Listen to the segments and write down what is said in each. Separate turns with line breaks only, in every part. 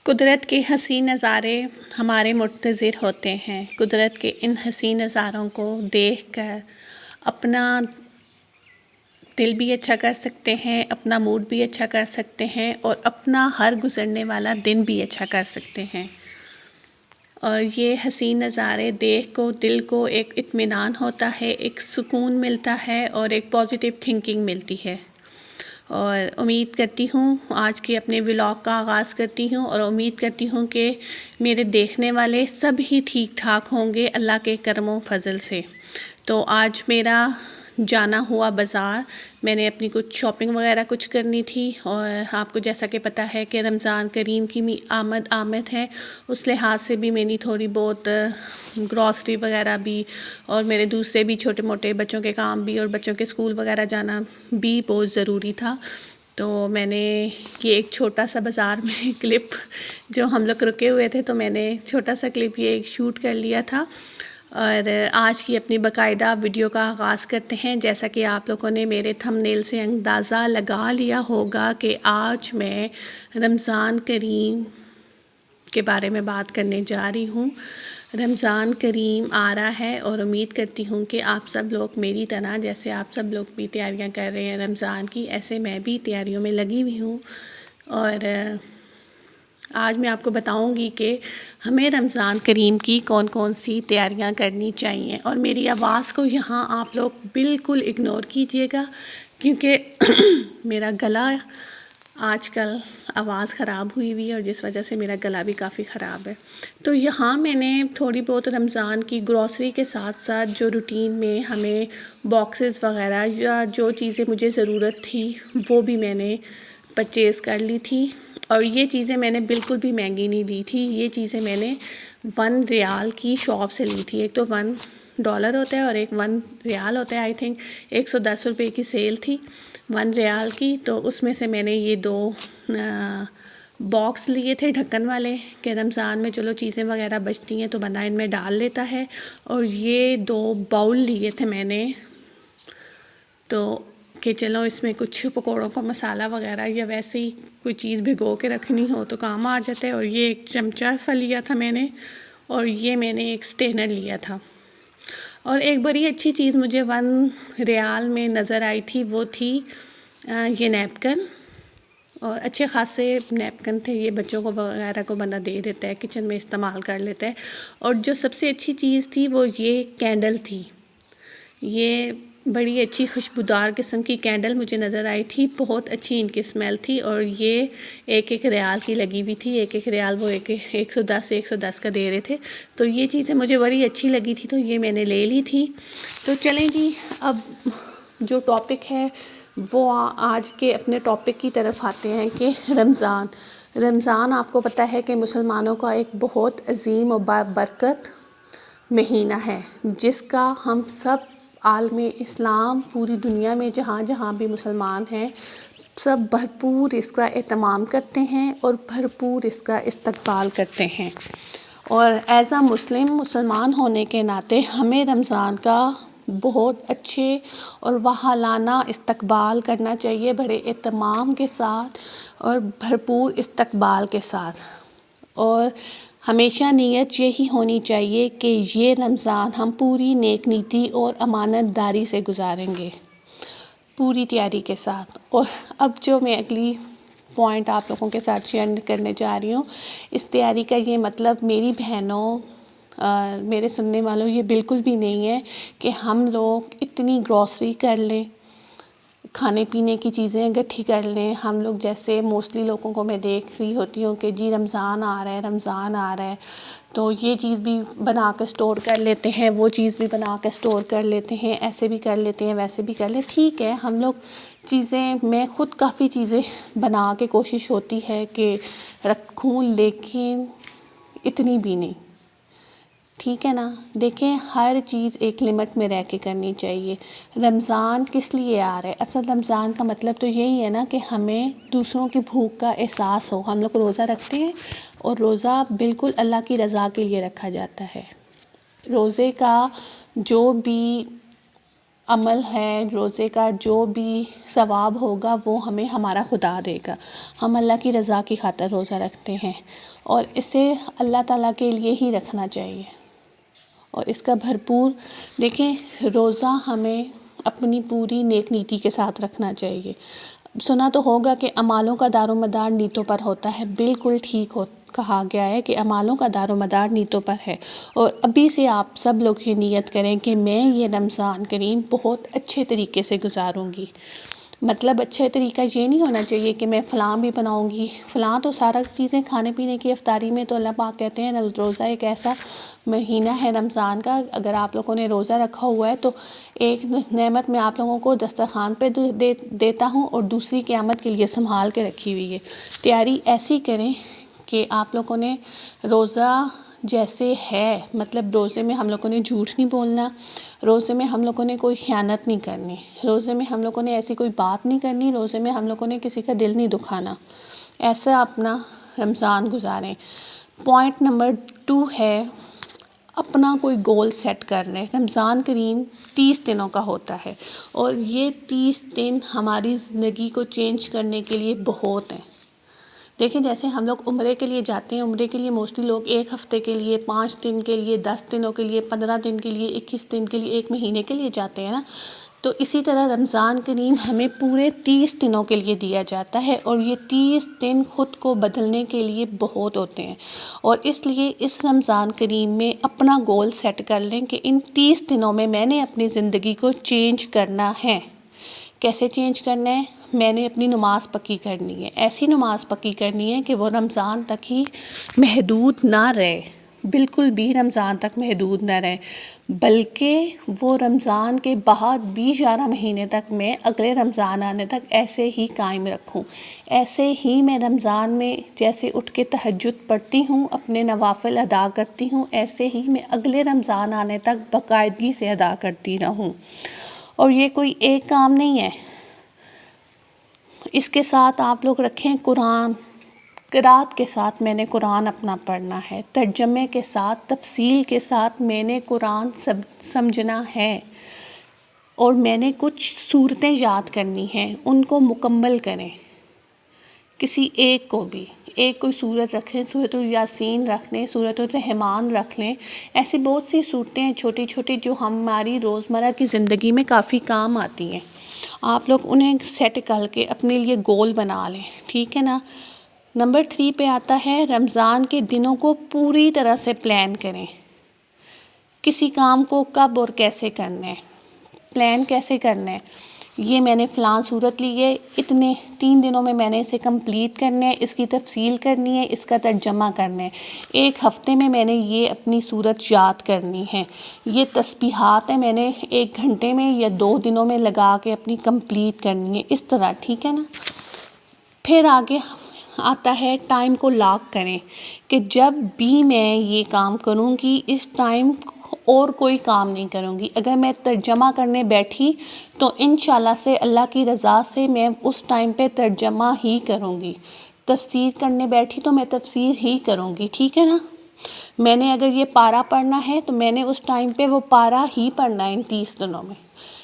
قدرت کے حسین نظارے ہمارے منتظر ہوتے ہیں۔ قدرت کے ان حسین نظاروں کو دیکھ کر اپنا دل بھی اچھا کر سکتے ہیں، اپنا موڈ بھی اچھا کر سکتے ہیں اور اپنا ہر گزرنے والا دن بھی اچھا کر سکتے ہیں۔ اور یہ حسین نظارے دیکھ کو دل کو ایک اطمینان ہوتا ہے، ایک سکون ملتا ہے اور ایک پازیٹیو تھنکنگ ملتی ہے۔ اور امید کرتی ہوں آج کے اپنے ولاگ کا آغاز کرتی ہوں اور امید کرتی ہوں کہ میرے دیکھنے والے سب ہی ٹھیک ٹھاک ہوں گے اللہ کے کرم و فضل سے۔ تو آج میرا جانا ہوا بازار، میں نے اپنی کچھ شاپنگ وغیرہ کچھ کرنی تھی، اور آپ کو جیسا کہ پتہ ہے کہ رمضان کریم کی آمد ہے، اس لحاظ سے بھی میری تھوڑی بہت گروسری وغیرہ بھی اور میرے دوسرے بھی چھوٹے موٹے بچوں کے کام بھی اور بچوں کے اسکول وغیرہ جانا بھی بہت ضروری تھا۔ تو میں نے یہ ایک چھوٹا سا بازار میں کلپ، جو ہم لوگ رکے ہوئے تھے تو میں نے چھوٹا سا کلپ یہ ایک شوٹ کر لیا تھا، اور آج کی اپنی باقاعدہ ویڈیو کا آغاز کرتے ہیں۔ جیسا کہ آپ لوگوں نے میرے تھمب نیل سے اندازہ لگا لیا ہوگا کہ آج میں رمضان کریم کے بارے میں بات کرنے جا رہی ہوں۔ رمضان کریم آ رہا ہے اور امید کرتی ہوں کہ آپ سب لوگ میری طرح، جیسے آپ سب لوگ بھی تیاریاں کر رہے ہیں رمضان کی، ایسے میں بھی تیاریوں میں لگی ہوئی ہوں۔ اور آج میں آپ کو بتاؤں گی کہ ہمیں رمضان کریم کی کون کون سی تیاریاں کرنی چاہیے۔ اور میری آواز کو یہاں آپ لوگ بالکل اگنور کیجیے گا، کیونکہ میرا گلا آج کل آواز خراب ہوئی ہے اور جس وجہ سے میرا گلا بھی کافی خراب ہے۔ تو یہاں میں نے تھوڑی بہت رمضان کی گروسری کے ساتھ ساتھ جو روٹین میں ہمیں باکسز وغیرہ یا جو چیزیں مجھے ضرورت تھی وہ بھی میں نے پرچیز کر لی تھی۔ اور یہ چیزیں میں نے بالکل بھی مہنگی نہیں لی تھی، یہ چیزیں میں نے 1 ریال کی شاپ سے لی تھی۔ ایک تو $1 ہوتا ہے اور ایک 1 ریال ہوتا ہے، آئی تھنک 110 روپے کی سیل تھی 1 ریال کی، تو اس میں سے میں نے یہ 2 باکس لیے تھے ڈھکن والے، کہ رمضان میں چلو چیزیں وغیرہ بچتی ہیں تو بندہ ان میں ڈال لیتا ہے۔ اور یہ 2 باؤل لیے تھے میں نے، تو کہ چلو اس میں کچھ پکوڑوں کا مسالہ وغیرہ یا ویسے ہی کوئی چیز بھگو کے رکھنی ہو تو کام آ جاتا ہے۔ اور یہ ایک چمچہ سا لیا تھا میں نے، اور یہ میں نے ایک سٹینر لیا تھا۔ اور ایک بڑی اچھی چیز مجھے 1 ریال میں نظر آئی تھی، وہ تھی یہ نیپکن، اور اچھے خاصے نیپکن تھے، یہ بچوں کو وغیرہ کو بندہ دے دیتا ہے، کچن میں استعمال کر لیتا ہے۔ اور جو سب سے اچھی چیز تھی وہ یہ کینڈل تھی، یہ بڑی اچھی خوشبودار قسم کی کینڈل مجھے نظر آئی تھی، بہت اچھی ان کی اسمیل تھی، اور یہ 1 ریال کی لگی ہوئی تھی۔ 1 ریال وہ 110 کا دے رہے تھے، تو یہ چیزیں مجھے بڑی اچھی لگی تھی، تو یہ میں نے لے لی تھی۔ تو چلیں جی، اب جو ٹاپک ہے وہ آج کے اپنے ٹاپک کی طرف آتے ہیں کہ رمضان آپ کو پتہ ہے کہ مسلمانوں کا ایک بہت عظیم و بابرکت مہینہ ہے، جس کا ہم سب عالم اسلام پوری دنیا میں جہاں جہاں بھی مسلمان ہیں سب بھرپور اس کا اہتمام کرتے ہیں اور بھرپور اس کا استقبال کرتے ہیں۔ اور ایز اے مسلمان ہونے کے ناطے ہمیں رمضان کا بہت اچھے اور وہالانہ استقبال کرنا چاہیے، بڑے اہتمام کے ساتھ اور بھرپور استقبال کے ساتھ۔ اور ہمیشہ نیت یہی ہونی چاہیے کہ یہ رمضان ہم پوری نیک نیتی اور امانت داری سے گزاریں گے، پوری تیاری کے ساتھ۔ اور اب جو میں اگلی پوائنٹ آپ لوگوں کے ساتھ شیئر کرنے جا رہی ہوں، اس تیاری کا یہ مطلب میری بہنوں، میرے سننے والوں، یہ بالکل بھی نہیں ہے کہ ہم لوگ اتنی گروسری کر لیں، کھانے پینے کی چیزیں اکٹھی کر لیں۔ ہم لوگ جیسے موسٹلی لوگوں کو میں دیکھ رہی ہوتی ہوں کہ جی رمضان آ رہا ہے تو یہ چیز بھی بنا کے اسٹور کر لیتے ہیں، وہ چیز بھی بنا کے اسٹور کر لیتے ہیں، ایسے بھی کر لیتے ہیں، ویسے بھی کر لیتے ہیں۔ ٹھیک ہے، ہم لوگ میں خود کافی چیزیں بنا کے کوشش ہوتی ہے کہ رکھوں، لیکن اتنی بھی نہیں، ٹھیک ہے نا۔ دیکھیں، ہر چیز ایک لمٹ میں رہ کے کرنی چاہیے۔ رمضان کس لیے آ رہا ہے؟ اصل رمضان کا مطلب تو یہی ہے نا کہ ہمیں دوسروں کی بھوک کا احساس ہو۔ ہم لوگ روزہ رکھتے ہیں اور روزہ بالکل اللہ کی رضا کے لیے رکھا جاتا ہے۔ روزے کا جو بھی عمل ہے روزے کا، جو بھی ثواب ہوگا وہ ہمیں ہمارا خدا دے گا. ہم اللہ کی رضا کی خاطر روزہ رکھتے ہیں اور اسے اللہ تعالیٰ کے لیے ہی رکھنا چاہیے. اور اس کا بھرپور دیکھیں، روزہ ہمیں اپنی پوری نیک نیتی کے ساتھ رکھنا چاہیے. سنا تو ہوگا کہ اعمالوں کا دار و مدار نیتوں پر ہوتا ہے. بالکل ٹھیک کہا گیا ہے کہ اعمالوں کا دار و مدار نیتوں پر ہے. اور ابھی سے آپ سب لوگ یہ نیت کریں کہ میں یہ رمضان کریم بہت اچھے طریقے سے گزاروں گی. مطلب اچھا طریقہ یہ نہیں ہونا چاہیے کہ میں فلاں بھی بناؤں گی، فلاں تو سارا چیزیں کھانے پینے کی افطاری میں تو اللہ پاک کہتے ہیں روزہ ایک ایسا مہینہ ہے رمضان کا، اگر آپ لوگوں نے روزہ رکھا ہوا ہے تو ایک نعمت میں آپ لوگوں کو دسترخوان پہ دیتا ہوں اور دوسری قیامت کے لیے سنبھال کے رکھی ہوئی ہے. تیاری ایسی کریں کہ آپ لوگوں نے روزہ جیسے ہے، مطلب روزے میں ہم لوگوں نے جھوٹ نہیں بولنا، روزے میں ہم لوگوں نے کوئی خیانت نہیں کرنی، روزے میں ہم لوگوں نے ایسی کوئی بات نہیں کرنی، روزے میں ہم لوگوں نے کسی کا دل نہیں دکھانا. ایسا اپنا رمضان گزاریں. پوائنٹ نمبر 2 ہے اپنا کوئی گول سیٹ کر لیں. رمضان کریم 30 دنوں کا ہوتا ہے اور یہ 30 دن ہماری زندگی کو چینج کرنے کے لیے بہت ہیں. دیکھیں جیسے ہم لوگ عمرے کے لیے جاتے ہیں، عمرے کے لیے موسٹلی لوگ 1 ہفتے کے لیے، 5 دن کے لیے، 10 دنوں کے لیے، 15 دن کے لیے، 21 دن کے لیے، 1 مہینے کے لیے جاتے ہیں نا. تو اسی طرح رمضان کریم ہمیں پورے 30 دنوں کے لیے دیا جاتا ہے اور یہ 30 دن خود کو بدلنے کے لیے بہت ہوتے ہیں. اور اس لیے اس رمضان کریم میں اپنا گول سیٹ کر لیں کہ ان 30 دنوں میں نے اپنی زندگی کو چینج کرنا ہے. کیسے چینج کرنا ہے؟ میں نے اپنی نماز پکی کرنی ہے. ایسی نماز پکی کرنی ہے کہ وہ رمضان تک ہی محدود نہ رہے، بالکل بھی رمضان تک محدود نہ رہے، بلکہ وہ رمضان کے بعد بھی 11 مہینے تک میں اگلے رمضان آنے تک ایسے ہی قائم رکھوں. ایسے ہی میں رمضان میں جیسے اٹھ کے تہجد پڑھتی ہوں، اپنے نوافل ادا کرتی ہوں، ایسے ہی میں اگلے رمضان آنے تک باقاعدگی سے ادا کرتی رہوں. اور یہ کوئی ایک کام نہیں ہے. اس کے ساتھ آپ لوگ رکھیں قرآن. قرات کے ساتھ میں نے قرآن اپنا پڑھنا ہے، ترجمے کے ساتھ، تفصیل کے ساتھ میں نے قرآن سمجھنا ہے. اور میں نے کچھ صورتیں یاد کرنی ہیں، ان کو مکمل کریں. کسی ایک کو بھی ایک کوئی صورت رکھیں، سورۃ الیاسین رکھ لیں، سورۃ الرحمن رکھ لیں. ایسی بہت سی صورتیں ہیں چھوٹی چھوٹی جو ہماری روزمرہ کی زندگی میں کافی کام آتی ہیں. آپ لوگ انہیں سیٹ کر کے اپنے لیے گول بنا لیں، ٹھیک ہے نا. نمبر 3 پہ آتا ہے رمضان کے دنوں کو پوری طرح سے پلان کریں. کسی کام کو کب اور کیسے کرنا ہے، پلان کیسے کرنا ہے. یہ میں نے فلاں صورت لی ہے، اتنے 3 دنوں میں نے اسے کمپلیٹ کرنا ہے، اس کی تفصیل کرنی ہے، اس کا ترجمہ کرنا ہے. 1 ہفتے میں نے یہ اپنی صورت یاد کرنی ہے. یہ تسبیحات ہیں، میں نے 1 گھنٹے میں یا 2 دنوں میں لگا کے اپنی کمپلیٹ کرنی ہے. اس طرح ٹھیک ہے نا. پھر آگے آتا ہے ٹائم کو لاک کریں کہ جب بھی میں یہ کام کروں گی اس ٹائم اور کوئی کام نہیں کروں گی. اگر میں ترجمہ کرنے بیٹھی تو انشاءاللہ سے اللہ کی رضا سے میں اس ٹائم پہ ترجمہ ہی کروں گی. تفسیر کرنے بیٹھی تو میں تفسیر ہی کروں گی، ٹھیک ہے نا. میں نے اگر یہ پارہ پڑھنا ہے تو میں نے اس ٹائم پہ وہ پارہ ہی پڑھنا ہے ان 30 دنوں میں.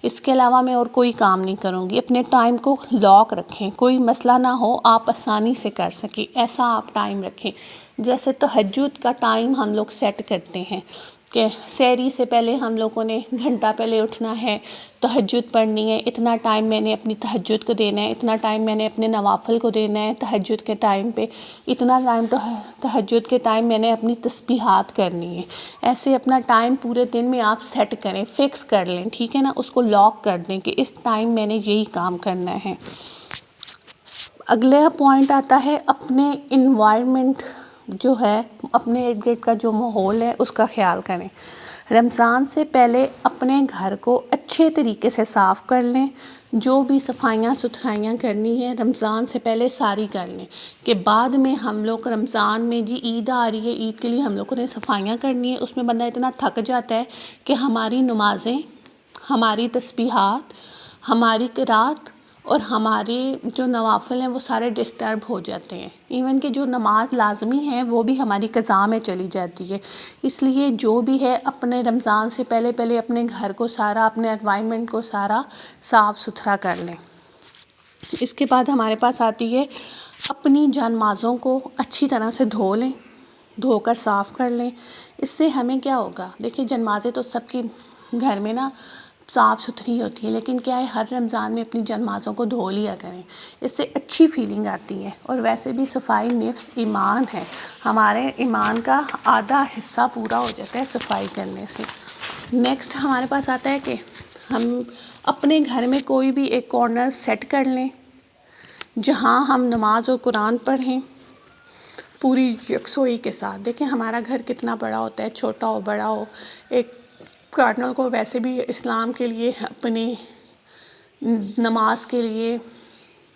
اس کے علاوہ میں اور کوئی کام نہیں کروں گی. اپنے ٹائم کو لاک رکھیں، کوئی مسئلہ نہ ہو، آپ آسانی سے کر سکیں ایسا آپ ٹائم رکھیں. جیسے تہجد کا ٹائم ہم لوگ سیٹ کرتے ہیں کہ سحری سے پہلے ہم لوگوں نے گھنٹہ پہلے اٹھنا ہے، تہجد پڑھنی ہے، اتنا ٹائم میں نے اپنی تہجد کو دینا ہے، اتنا ٹائم میں نے اپنے نوافل کو دینا ہے تہجد کے ٹائم پہ، اتنا ٹائم تو تہجد کے ٹائم میں نے اپنی تسبیحات کرنی ہے. ایسے اپنا ٹائم پورے دن میں آپ سیٹ کریں، فکس کر لیں، ٹھیک ہے نا. اس کو لاک کر دیں کہ اس ٹائم میں نے یہی کام کرنا ہے. اگلا پوائنٹ آتا ہے اپنے انوائرمنٹ جو ہے، اپنے ارد گرد کا جو ماحول ہے اس کا خیال کریں. رمضان سے پہلے اپنے گھر کو اچھے طریقے سے صاف کر لیں. جو بھی صفائیاں ستھرائیاں کرنی ہے رمضان سے پہلے ساری کر لیں کہ بعد میں ہم لوگ رمضان میں جی عید آ رہی ہے، عید کے لیے ہم لوگوں نے صفائیاں کرنی ہے. اس میں بندہ اتنا تھک جاتا ہے کہ ہماری نمازیں، ہماری تسبیحات، ہماری قرات اور ہمارے جو نوافل ہیں وہ سارے ڈسٹرب ہو جاتے ہیں. ایون کہ جو نماز لازمی ہے وہ بھی ہماری قضاء میں چلی جاتی ہے. اس لیے جو بھی ہے اپنے رمضان سے پہلے اپنے گھر کو سارا، اپنے انوائرمنٹ کو سارا صاف ستھرا کر لیں. اس کے بعد ہمارے پاس آتی ہے اپنی جانمازوں کو اچھی طرح سے دھو لیں، دھو کر صاف کر لیں. اس سے ہمیں کیا ہوگا، دیکھیں جنمازیں تو سب کی گھر میں نا صاف ستھری ہوتی ہے، لیکن کیا ہے ہر رمضان میں اپنی جانمازوں کو دھو لیا کریں. اس سے اچھی فیلنگ آتی ہے. اور ویسے بھی صفائی نفس ایمان ہے، ہمارے ایمان کا آدھا حصہ پورا ہو جاتا ہے صفائی کرنے سے. نیکسٹ ہمارے پاس آتا ہے کہ ہم اپنے گھر میں کوئی بھی ایک کارنر سیٹ کر لیں جہاں ہم نماز اور قرآن پڑھیں پوری یکسوئی کے ساتھ. دیکھیں ہمارا گھر کتنا بڑا ہوتا ہے، چھوٹا ہو بڑا ہو، ایک کارنر کو ویسے بھی اسلام کے لیے اپنی نماز کے لیے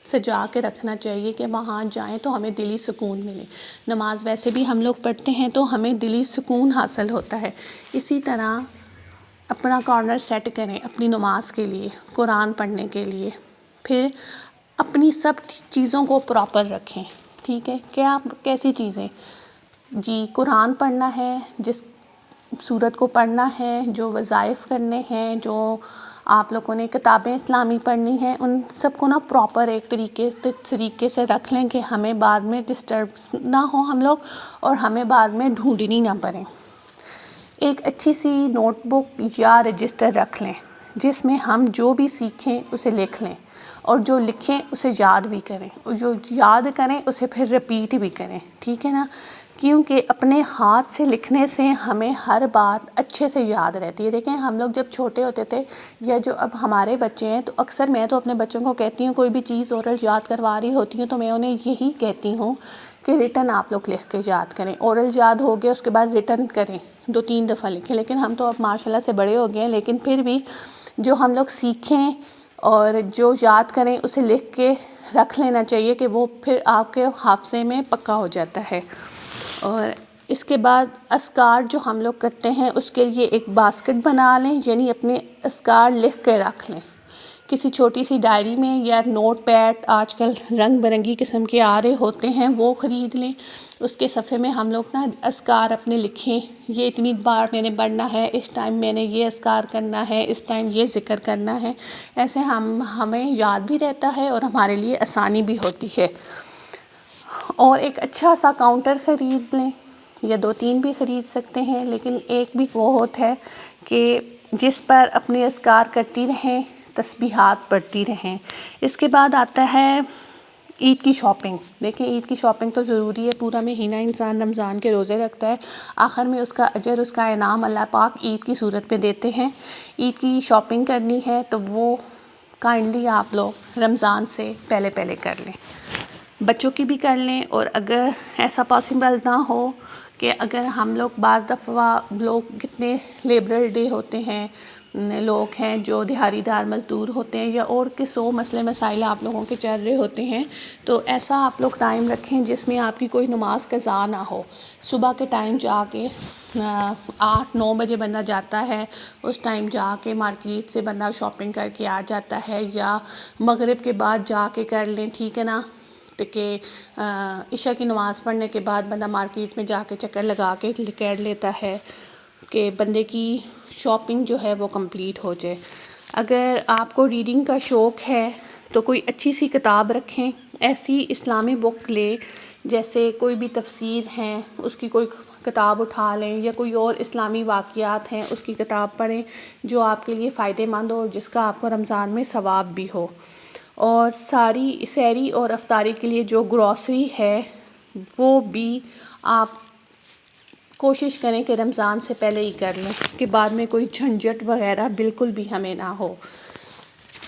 سجا کے رکھنا چاہیے کہ وہاں جائیں تو ہمیں دلی سکون ملے. نماز ویسے بھی ہم لوگ پڑھتے ہیں تو ہمیں دلی سکون حاصل ہوتا ہے. اسی طرح اپنا کارنر سیٹ کریں اپنی نماز کے لیے، قرآن پڑھنے کے لیے. پھر اپنی سب چیزوں کو پراپر رکھیں. ٹھیک ہے، کیا کیسی چیزیں؟ جی قرآن پڑھنا ہے، جس سورت کو پڑھنا ہے، جو وظائف کرنے ہیں، جو آپ لوگوں نے کتابیں اسلامی پڑھنی ہیں، ان سب کو نا پراپر ایک طریقے سے رکھ لیں کہ ہمیں بعد میں ڈسٹرب نہ ہو ہم لوگ، اور ہمیں بعد میں ڈھونڈنی نہ پڑے. ایک اچھی سی نوٹ بک یا رجسٹر رکھ لیں جس میں ہم جو بھی سیکھیں اسے لکھ لیں، اور جو لکھیں اسے یاد بھی کریں، اور جو یاد کریں اسے پھر رپیٹ بھی کریں. ٹھیک ہے نا، کیونکہ اپنے ہاتھ سے لکھنے سے ہمیں ہر بات اچھے سے یاد رہتی ہے. دیکھیں ہم لوگ جب چھوٹے ہوتے تھے یا جو اب ہمارے بچے ہیں، تو اکثر میں تو اپنے بچوں کو کہتی ہوں کوئی بھی چیز اورل یاد کروا رہی ہوتی ہوں تو میں انہیں یہی کہتی ہوں کہ ریٹن آپ لوگ لکھ کے یاد کریں. اورل یاد ہو گیا اس کے بعد ریٹن کریں، 2-3 دفعہ لکھیں. لیکن ہم تو اب ماشاء اللہ سے بڑے ہو گئے ہیں، لیکن پھر بھی جو ہم لوگ سیکھیں اور جو یاد کریں اسے لکھ کے رکھ لینا چاہیے کہ وہ پھر آپ کے حافظے میں پکا ہو جاتا ہے. اور اس کے بعد اذکار جو ہم لوگ کرتے ہیں اس کے لیے ایک باسکٹ بنا لیں، یعنی اپنے اذکار لکھ کے رکھ لیں کسی چھوٹی سی ڈائری میں، یا نوٹ پیڈ آج کل رنگ برنگی قسم کے آ رہے ہوتے ہیں وہ خرید لیں. اس کے صفحے میں ہم لوگ نا اذکار اپنے لکھیں، یہ اتنی بار میں نے پڑھنا ہے، اس ٹائم میں نے یہ اذکار کرنا ہے، اس ٹائم یہ ذکر کرنا ہے. ایسے ہمیں یاد بھی رہتا ہے اور ہمارے لیے آسانی بھی ہوتی ہے. اور ایک اچھا سا کاؤنٹر خرید لیں، یا 2-3 بھی خرید سکتے ہیں، لیکن ایک بھی بہت ہے کہ جس پر اپنے اذکار کرتی رہیں، تسبیحات پڑھتی رہیں. اس کے بعد آتا ہے عید کی شاپنگ. دیکھیں عید کی شاپنگ تو ضروری ہے، پورا مہینہ انسان رمضان کے روزے رکھتا ہے، آخر میں اس کا اجر، اس کا انعام اللہ پاک عید کی صورت میں دیتے ہیں. عید کی شاپنگ کرنی ہے تو وہ کائنڈلی آپ لوگ رمضان سے پہلے کر لیں، بچوں کی بھی کر لیں. اور اگر ایسا پاسبل نہ ہو کہ اگر ہم لوگ بعض دفعہ لوگ کتنے لیبرل ڈے ہوتے ہیں، لوگ ہیں جو دیہاڑی دار مزدور ہوتے ہیں، یا اور کے 100 مسئلے مسائل آپ لوگوں کے چل رہے ہوتے ہیں، تو ایسا آپ لوگ ٹائم رکھیں جس میں آپ کی کوئی نماز قضا نہ ہو. صبح کے ٹائم جا کے 8-9 بجے بندہ جاتا ہے، اس ٹائم جا کے مارکیٹ سے بندہ شاپنگ کر کے آ جاتا ہے، یا مغرب کے بعد جا کے کر لیں. ٹھیک ہے نا، کہ عشاء کی نماز پڑھنے کے بعد بندہ مارکیٹ میں جا کے چکر لگا کے کر لیتا ہے کہ بندے کی شاپنگ جو ہے وہ کمپلیٹ ہو جائے. اگر آپ کو ریڈنگ کا شوق ہے تو کوئی اچھی سی کتاب رکھیں، ایسی اسلامی بک لیں، جیسے کوئی بھی تفسیر ہیں اس کی کوئی کتاب اٹھا لیں، یا کوئی اور اسلامی واقعات ہیں اس کی کتاب پڑھیں جو آپ کے لیے فائدہ مند ہو اور جس کا آپ کو رمضان میں ثواب بھی ہو. اور ساری سحری اور افطاری کے لیے جو گروسری ہے وہ بھی آپ کوشش کریں کہ رمضان سے پہلے ہی کر لیں کہ بعد میں کوئی جھنجھٹ وغیرہ بالکل بھی ہمیں نہ ہو.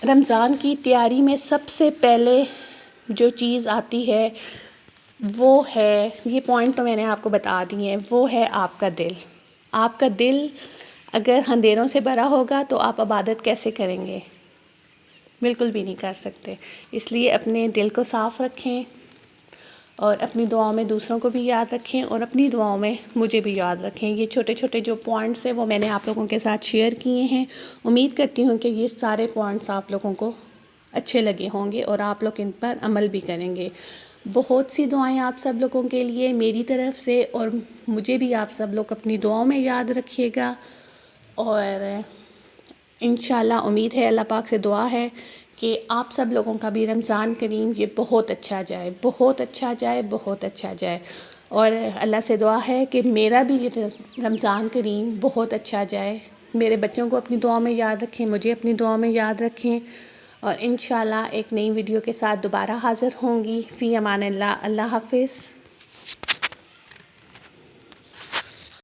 رمضان کی تیاری میں سب سے پہلے جو چیز آتی ہے وہ ہے، یہ پوائنٹ تو میں نے آپ کو بتا دی ہیں، وہ ہے آپ کا دل. آپ کا دل اگر اندھیروں سے بھرا ہوگا تو آپ عبادت کیسے کریں گے؟ بالکل بھی نہیں کر سکتے. اس لیے اپنے دل کو صاف رکھیں، اور اپنی دعاؤں میں دوسروں کو بھی یاد رکھیں، اور اپنی دعاؤں میں مجھے بھی یاد رکھیں. یہ چھوٹے چھوٹے جو پوائنٹس ہیں وہ میں نے آپ لوگوں کے ساتھ شیئر کیے ہیں. امید کرتی ہوں کہ یہ سارے پوائنٹس آپ لوگوں کو اچھے لگے ہوں گے اور آپ لوگ ان پر عمل بھی کریں گے۔ بہت سی دعائیں آپ سب لوگوں کے لیے میری طرف سے، اور مجھے بھی آپ سب لوگ اپنی دعاؤں میں یاد رکھیے گا، اور انشاءاللہ امید ہے، اللہ پاک سے دعا ہے کہ آپ سب لوگوں کا بھی رمضان کریم یہ بہت اچھا جائے، بہت اچھا جائے، بہت اچھا جائے، اور اللہ سے دعا ہے کہ میرا بھی یہ رمضان کریم بہت اچھا جائے۔ میرے بچوں کو اپنی دعا میں یاد رکھیں، مجھے اپنی دعا میں یاد رکھیں، اور انشاءاللہ ایک نئی ویڈیو کے ساتھ دوبارہ حاضر ہوں گی۔ فی امان اللہ، اللہ حافظ۔